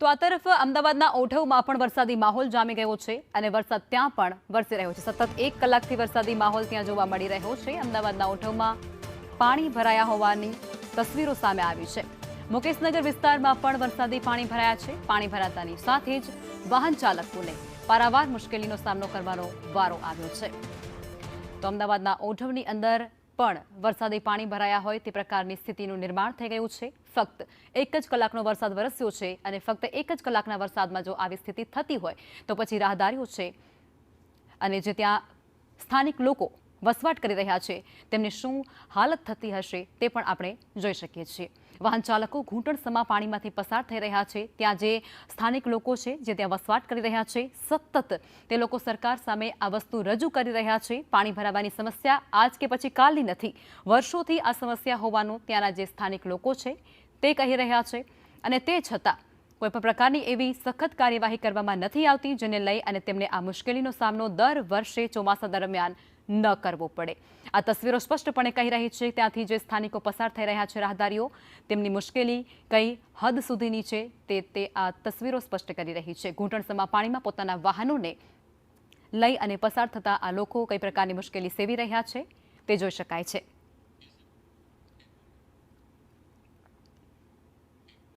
તો આ તરફ અમદાવાદના ઓઢવમાં પણ વરસાદી માહોલ જામી ગયો છે અને વરસાદ ત્યાં પણ વરસી રહ્યો છે। સતત 1 કલાકથી વરસાદી માહોલ ત્યાં જોવા મળી રહ્યો છે। અમદાવાદના ઓઢવમાં પાણી ભરાયા હોવાની તસવીરો સામે આવી છે। મુકેશનગર વિસ્તારમાં પણ વરસાદી પાણી ભરાયા છે। પાણી ભરાતાની સાથે જ વાહન ચાલકોને પારાવાર મુશ્કેલીનો સામનો કરવાનો વારો આવ્યો છે। તો અમદાવાદના ઓઢવની અંદર પણ વરસાદી પાણી ભરાયા હોય તે પ્રકારની સ્થિતિનું નિર્માણ થઈ ગયું છે। ફક્ત 1 જ કલાકનો વરસાદ વરસ્યો છે અને ફક્ત 1 જ કલાકના વરસાદમાં જો આવી સ્થિતિ થતી હોય તો પછી રાહદારીઓ છે અને જે ત્યાં સ્થાનિક લોકો વસવાટ કરી રહ્યા છે તેમની શું હાલત થતી હશે તે પણ આપણે જોઈ શકીએ છીએ। વાહન ચાલકો ઘૂંટણસમા પાણીમાંથી પસાર થઈ રહ્યા છે। ત્યાં જે સ્થાનિક લોકો છે જે ત્યાં વસવાટ કરી રહ્યા છે સતત તે લોકો સરકાર સામે આ વસ્તુ રજૂ કરી રહ્યા છે। પાણી ભરાવાની સમસ્યા આજ કે પછી કાલની નથી, વર્ષોથી આ સમસ્યા હોવાનું ત્યાંના જે સ્થાનિક લોકો છે તે કહી રહ્યા છે અને તે છતાં કોઈ પણ પ્રકારની એવી સખત કાર્યવાહી કરવામાં નથી આવતી જેને લઈ અને તેમને આ મુશ્કેલીનો સામનો દર વર્ષે ચોમાસા દરમિયાન ન કરવો પડે। આ તસવીરો સ્પષ્ટપણે કહી રહી છે ત્યાંથી જે સ્થાનિકો પસાર થઈ રહ્યા છે રાહદારીઓ તેમની મુશ્કેલી કઈ હદ સુધીની છે તે આ તસવીરો સ્પષ્ટ કરી રહી છે। ઘૂંટણસમા પાણીમાં પોતાના વાહનોને લઈ અને પસાર થતા આ લોકો કઈ પ્રકારની મુશ્કેલી સેવી રહ્યા છે તે જોઈ શકાય છે।